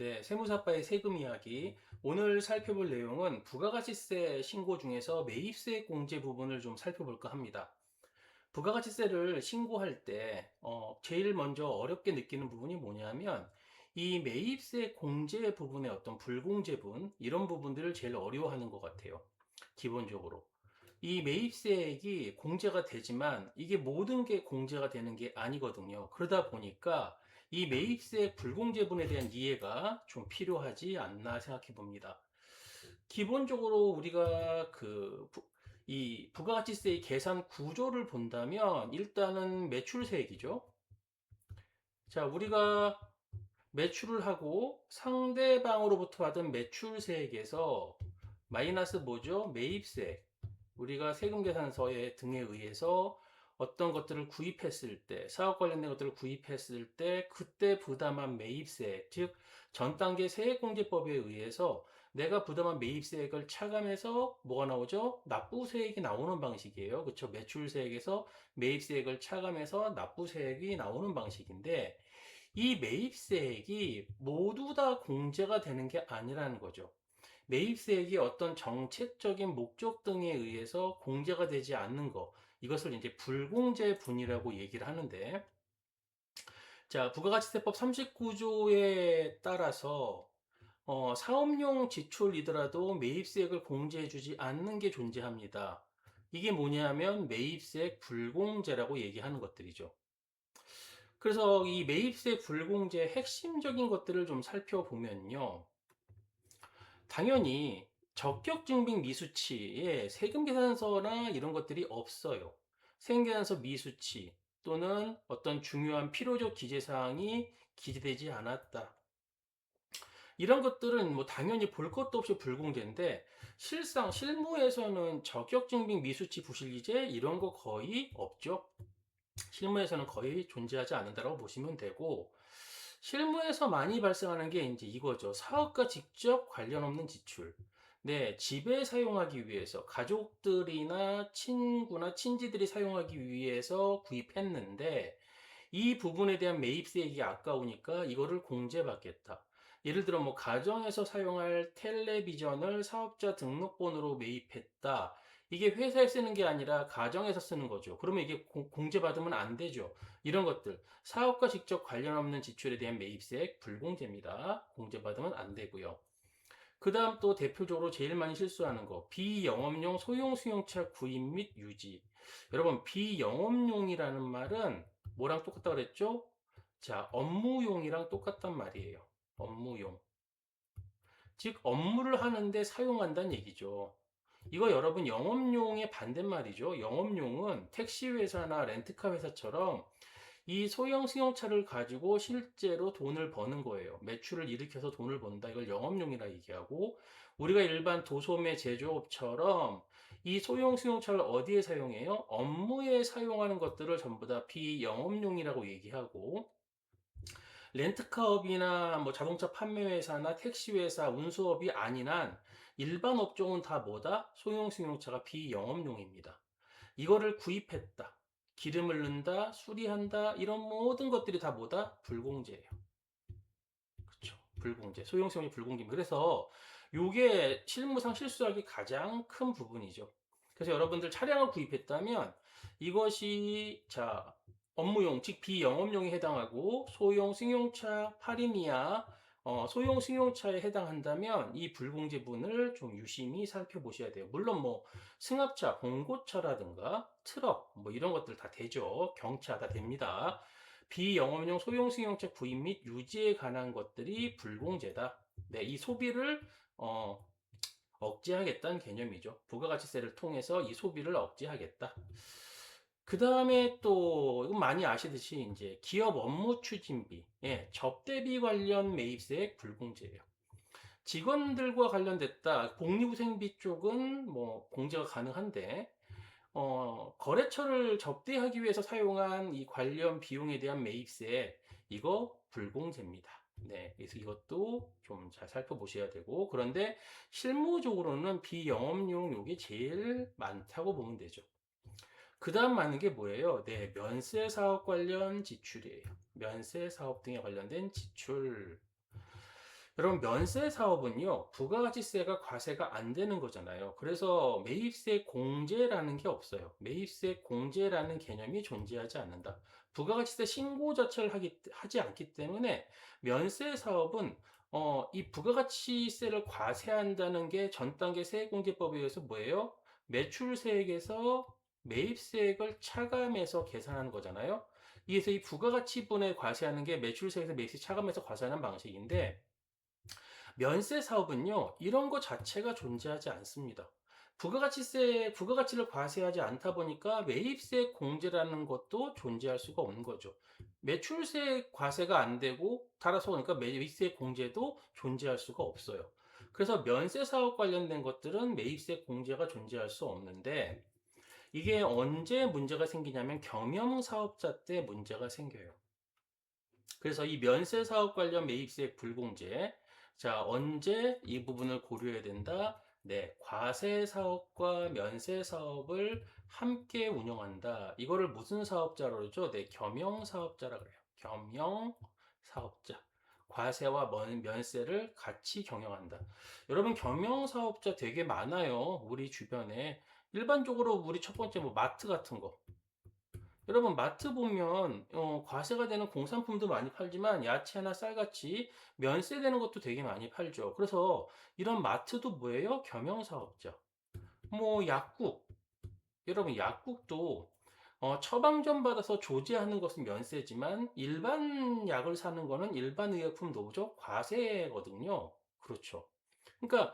네, 세무사과의 세금 이야기. 오늘 살펴볼 내용은 부가가치세 신고 중에서 매입세 공제 부분을 좀 살펴볼까 합니다. 부가가치세를 신고할 때, 제일 먼저 어렵게 느끼는 부분이 뭐냐면, 이 매입세 공제 부분의 어떤 불공제분, 이런 부분들을 제일 어려워하는 것 같아요. 기본적으로. 이 매입세액이 공제가 되지만 이게 모든 게 공제가 되는 게 아니거든요. 그러다 보니까 이 매입세 불공제분에 대한 이해가 좀 필요하지 않나 생각해 봅니다. 기본적으로 우리가 이 부가가치세의 계산 구조를 본다면 일단은 매출세액이죠. 자, 우리가 매출을 하고 상대방으로부터 받은 매출세액에서 마이너스 뭐죠? 매입세. 우리가 세금계산서에 등에 의해서 어떤 것들을 구입했을 때, 사업 관련된 것들을 구입했을 때, 그때 부담한 매입세, 즉, 전 단계 세액공제법에 의해서 내가 부담한 매입세액을 차감해서 뭐가 나오죠? 납부세액이 나오는 방식이에요. 그렇죠? 매출세액에서 매입세액을 차감해서 납부세액이 나오는 방식인데, 이 매입세액이 모두 다 공제가 되는 게 아니라는 거죠. 매입세액이 어떤 정책적인 목적 등에 의해서 공제가 되지 않는 거, 이것을 이제 불공제분이라고 얘기를 하는데, 자, 부가가치세법 39조에 따라서 사업용 지출이더라도 매입세액을 공제해주지 않는 게 존재합니다. 이게 뭐냐면 매입세액 불공제라고 얘기하는 것들이죠. 그래서 이 매입세 불공제 핵심적인 것들을 좀 살펴보면요. 당연히 적격증빙 미수치에 세금계산서나 이런 것들이 없어요. 세금계산서 미수치 또는 어떤 중요한 필요적 기재사항이 기재되지 않았다. 이런 것들은 뭐 당연히 볼 것도 없이 불공제인데 실상 실무에서는 적격증빙 미수치 부실기재 이런 거 거의 없죠. 실무에서는 거의 존재하지 않는다고 보시면 되고, 실무에서 많이 발생하는 게 이제 이거죠. 사업과 직접 관련 없는 지출. 네, 집에 사용하기 위해서 가족들이나 친구나 친지들이 사용하기 위해서 구입했는데 이 부분에 대한 매입세액이 아까우니까 이거를 공제받겠다. 예를 들어 뭐 가정에서 사용할 텔레비전을 사업자 등록번호로 매입했다. 이게 회사에 쓰는 게 아니라 가정에서 쓰는 거죠. 그러면 이게 공제받으면 안 되죠. 이런 것들. 사업과 직접 관련 없는 지출에 대한 매입세액 불공제입니다. 공제받으면 안 되고요. 그 다음 또 대표적으로 제일 많이 실수하는 거. 비영업용 소형 수용차 구입 및 유지. 여러분, 비영업용이라는 말은 뭐랑 똑같다 그랬죠? 자, 업무용이랑 똑같단 말이에요. 업무용. 즉, 업무를 하는데 사용한다는 얘기죠. 이거 여러분 영업용의 반대말이죠. 영업용은 택시회사나 렌트카 회사처럼 이 소형 승용차를 가지고 실제로 돈을 버는 거예요. 매출을 일으켜서 돈을 번다. 이걸 영업용이라 얘기하고, 우리가 일반 도소매 제조업처럼 이 소형 승용차를 어디에 사용해요? 업무에 사용하는 것들을 전부 다 비영업용이라고 얘기하고, 렌트카업이나 뭐 자동차 판매회사나 택시회사, 운수업이 아닌 한 일반 업종은 다 뭐다? 소형 승용차가 비영업용입니다. 이거를 구입했다. 기름을 넣는다, 수리한다, 이런 모든 것들이 다 뭐다? 불공제예요. 그렇죠. 불공제. 소형성이 불공제입니다. 그래서 요게 실무상 실수하기 가장 큰 부분이죠. 그래서 여러분들 차량을 구입했다면 이것이 자 업무용, 즉 비영업용에 해당하고 소형 승용차 8인 이하 소형 승용차에 해당한다면 이 불공제분을 좀 유심히 살펴보셔야 돼요. 물론 뭐 승합차, 봉고차라든가 트럭 뭐 이런 것들 다 되죠. 경차 다 됩니다. 비영업용 소형 승용차 구입 및 유지에 관한 것들이 불공제다. 네, 이 소비를 억제하겠다는 개념이죠. 부가가치세를 통해서 이 소비를 억제하겠다. 그 다음에 또 이건 많이 아시듯이 이제 기업 업무 추진비, 예, 접대비 관련 매입세액 불공제예요. 직원들과 관련됐다. 복리후생비 쪽은 뭐 공제가 가능한데 거래처를 접대하기 위해서 사용한 이 관련 비용에 대한 매입세, 이거 불공제입니다. 네, 그래서 이것도 좀 잘 살펴보셔야 되고, 그런데 실무적으로는 비영업용 요게 제일 많다고 보면 되죠. 그 다음 많은 게 뭐예요? 네, 면세 사업 관련 지출이에요. 면세 사업 등에 관련된 지출. 여러분, 면세 사업은요, 부가가치세가 과세가 안 되는 거잖아요. 그래서 매입세 공제라는 게 없어요. 매입세 공제라는 개념이 존재하지 않는다. 부가가치세 신고 자체를 하지 않기 때문에 면세 사업은 이 부가가치세를 과세한다는 게 전 단계 세액공제법에 의해서 뭐예요? 매출세액에서 매입세액을 차감해서 계산하는 거잖아요. 그래서 이 부가가치분에 과세하는 게 매출세액에서 매입세 차감해서 과세하는 방식인데, 면세 사업은요, 이런 것 자체가 존재하지 않습니다. 부가가치를 과세하지 않다 보니까 매입세 공제라는 것도 존재할 수가 없는 거죠. 매출세 과세가 안 되고, 따라서 그러니까 매입세 공제도 존재할 수가 없어요. 그래서 면세 사업 관련된 것들은 매입세 공제가 존재할 수 없는데, 이게 언제 문제가 생기냐면 경영사업자 때 문제가 생겨요. 그래서 이 면세 사업 관련 매입세액 불공제. 자, 언제 이 부분을 고려해야 된다? 네, 과세 사업과 면세 사업을 함께 운영한다. 이거를 무슨 사업자로 그러죠? 네, 겸용 사업자라 그래요. 겸용 사업자. 과세와 면세를 같이 경영한다. 여러분, 겸용 사업자 되게 많아요. 우리 주변에. 일반적으로 우리 첫 번째 뭐 마트 같은 거. 여러분, 마트 보면 과세가 되는 공산품도 많이 팔지만 야채나 쌀같이 면세되는 것도 되게 많이 팔죠. 그래서 이런 마트도 뭐예요? 겸용사업자. 뭐 약국, 여러분 약국도 처방전 받아서 조제하는 것은 면세지만 일반 약을 사는 거는 일반 의약품 노조 과세거든요. 그렇죠. 그러니까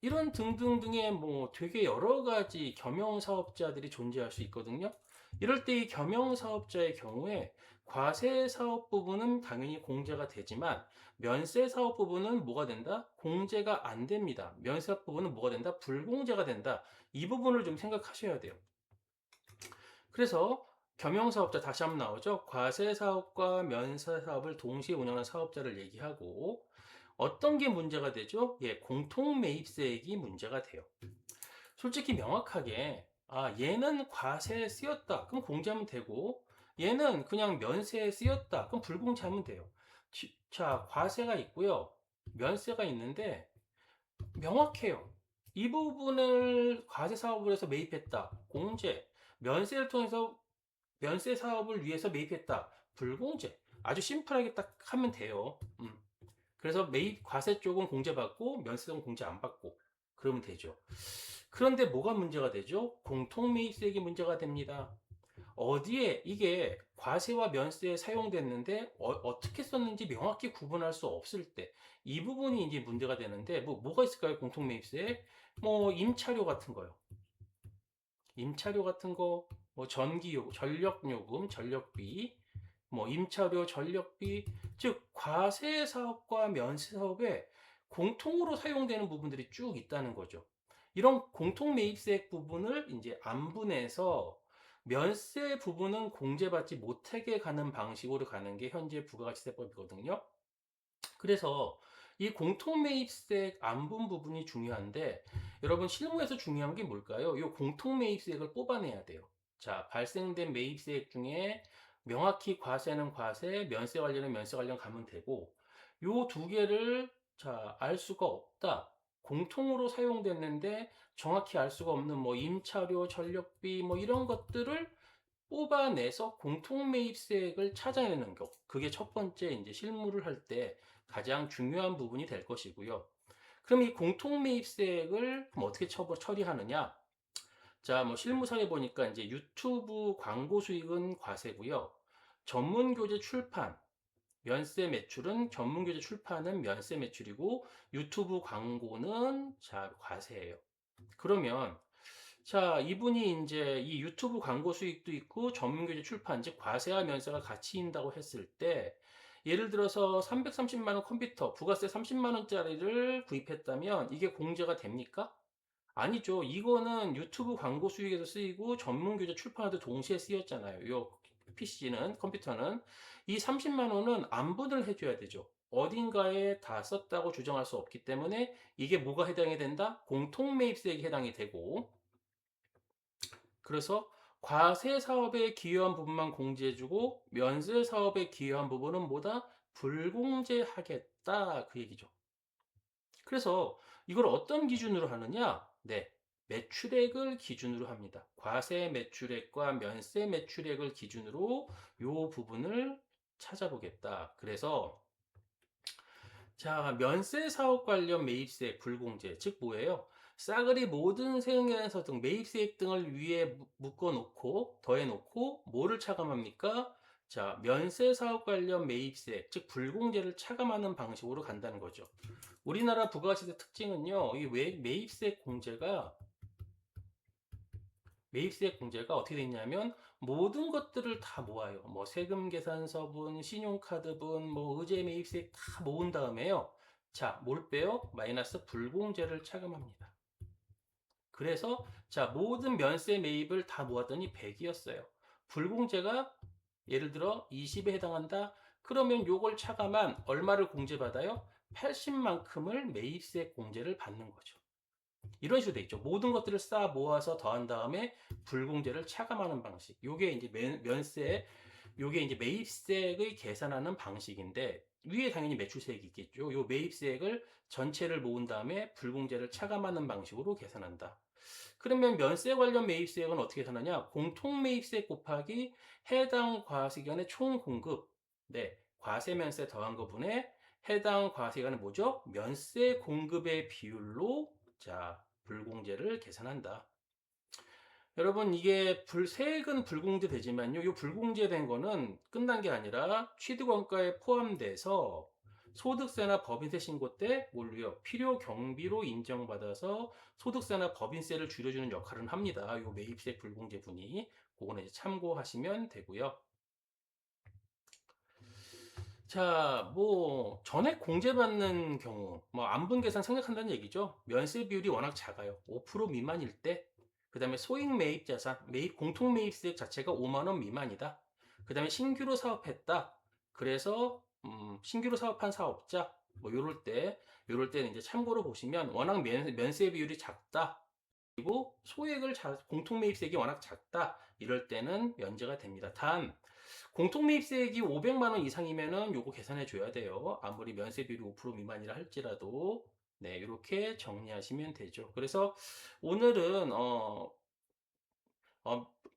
이런 등등등의 뭐 되게 여러 가지 겸용 사업자들이 존재할 수 있거든요. 이럴 때 이 겸용 사업자의 경우에 과세 사업 부분은 당연히 공제가 되지만 면세 사업 부분은 뭐가 된다? 공제가 안 됩니다. 면세 사업 부분은 뭐가 된다? 불공제가 된다. 이 부분을 좀 생각하셔야 돼요. 그래서 겸용 사업자 다시 한번 나오죠. 과세 사업과 면세 사업을 동시에 운영하는 사업자를 얘기하고 어떤 게 문제가 되죠? 예, 공통 매입세액이 문제가 돼요. 솔직히 명확하게 얘는 과세에 쓰였다. 그럼 공제하면 되고 얘는 그냥 면세에 쓰였다. 그럼 불공제하면 돼요. 자, 과세가 있고요. 면세가 있는데 명확해요. 이 부분을 과세 사업을 해서 매입했다. 공제. 면세를 통해서 면세 사업을 위해서 매입했다. 불공제. 아주 심플하게 딱 하면 돼요. 그래서 매입 과세 쪽은 공제받고 면세 쪽은 공제 안 받고 그러면 되죠. 그런데 뭐가 문제가 되죠? 공통매입세액이 문제가 됩니다. 어디에 이게 과세와 면세에 사용됐는데 떻게 썼는지 명확히 구분할 수 없을 때 이 부분이 이제 문제가 되는데 뭐가 있을까요? 공통매입세? 뭐 임차료 같은 거요. 임차료 같은 거, 뭐 전기요금, 전력요금, 전력비, 뭐 임차료, 전력비, 즉 과세 사업과 면세 사업에 공통으로 사용되는 부분들이 쭉 있다는 거죠. 이런 공통 매입세액 부분을 이제 안분해서 면세 부분은 공제받지 못하게 가는 방식으로 가는 게 현재 부가가치세법이거든요. 그래서 이 공통매입세액 안분 부분이 중요한데 여러분 실무에서 중요한 게 뭘까요? 이 공통매입세액을 뽑아내야 돼요. 자, 발생된 매입세액 중에 명확히 과세는 과세, 면세 관련은 면세 관련 가면 되고 요 두 개를 자, 알 수가 없다. 공통으로 사용됐는데 정확히 알 수가 없는 뭐 임차료, 전력비 뭐 이런 것들을 뽑아내서 공통매입세액을 찾아내는 것. 그게 첫 번째 이제 실무를 할 때 가장 중요한 부분이 될 것이고요. 그럼 이 공통매입세액을 그럼 어떻게 처리하느냐? 자, 뭐 실무 사례 보니까 이제 유튜브 광고 수익은 과세고요. 전문교재 출판, 면세 매출은 전문교재 출판은 면세 매출이고 유튜브 광고는 자, 과세예요. 그러면 자, 이분이 이제 이 유튜브 광고 수익도 있고 전문교재 출판, 즉 과세와 면세가 같이 있다고 했을 때 예를 들어서 330만 원 컴퓨터, 부가세 30만 원짜리를 구입했다면 이게 공제가 됩니까? 아니죠. 이거는 유튜브 광고 수익에도 쓰이고 전문교재 출판에도 동시에 쓰였잖아요. 요 PC는, 컴퓨터는. 이 30만 원은 안분을 해줘야 되죠. 어딘가에 다 썼다고 주장할 수 없기 때문에 이게 뭐가 해당이 된다? 공통매입세액이 해당이 되고 그래서 과세 사업에 기여한 부분만 공제해주고 면세 사업에 기여한 부분은 뭐다? 불공제하겠다 그 얘기죠. 그래서 이걸 어떤 기준으로 하느냐? 네, 매출액을 기준으로 합니다. 과세 매출액과 면세 매출액을 기준으로 요 부분을 찾아보겠다. 그래서 자, 면세 사업 관련 매입세액 불공제, 즉 뭐예요? 싸그리 모든 세액에서 등 매입세액 등을 위에 묶어놓고 더해놓고 뭐를 차감합니까? 자, 면세 사업 관련 매입세액, 즉 불공제를 차감하는 방식으로 간다는 거죠. 우리나라 부가세의 특징은요, 이 매입세 공제가 어떻게 되냐면 모든 것들을 다 모아요. 뭐 세금 계산서분, 신용카드분, 뭐 의제 매입세 다 모은 다음에요. 자, 뭘 빼요? 마이너스 불공제를 차감합니다. 그래서 자, 모든 면세 매입을 다 모았더니 100이었어요. 불공제가 예를 들어 20에 해당한다. 그러면 요걸 차감한 얼마를 공제받아요? 80만큼을 매입세 공제를 받는 거죠. 이런 식으로 돼 있죠. 모든 것들을 쌓아 모아서 더한 다음에 불공제를 차감하는 방식. 요게 이제 면세, 요게 이제 매입세액의 계산하는 방식인데 위에 당연히 매출세액이 있겠죠. 요 매입세액을 전체를 모은 다음에 불공제를 차감하는 방식으로 계산한다. 그러면 면세 관련 매입세액은 어떻게 계산하냐? 공통 매입세액 곱하기 해당 과세기간의 총 공급. 네, 과세 면세 더한 거분에 해당 과세기간은 뭐죠? 면세 공급의 비율로 자, 불공제를 계산한다. 여러분, 이게 세액은 불공제 되지만요. 이 불공제된 거는 끝난 게 아니라 취득원가에 포함돼서 소득세나 법인세 신고 때 뭘로요? 필요 경비로 인정받아서 소득세나 법인세를 줄여주는 역할을 합니다. 이 매입세 불공제분이. 그거는 이제 참고하시면 되고요. 자, 뭐 전액 공제받는 경우, 뭐 안분 계산 생략한다는 얘기죠. 면세 비율이 워낙 작아요. 5% 미만일 때, 그 다음에 소액 매입 자산, 매입 공통 매입세액 자체가 5만 원 미만이다. 그 다음에 신규로 사업했다. 그래서 신규로 사업한 사업자, 뭐 요럴 때는 이제 참고로 보시면 워낙 면세 비율이 작다. 그리고 공통 매입세액이 워낙 작다. 이럴 때는 면제가 됩니다. 단 공통매입세액이 500만 원 이상이면은 요거 계산해 줘야 돼요. 아무리 면세비율이 5% 미만이라 할지라도. 네, 이렇게 정리하시면 되죠. 그래서 오늘은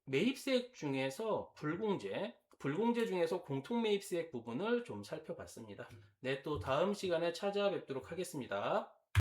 매입세액 중에서 불공제 중에서 공통매입세액 부분을 좀 살펴봤습니다. 네, 또 다음 시간에 찾아뵙도록 하겠습니다.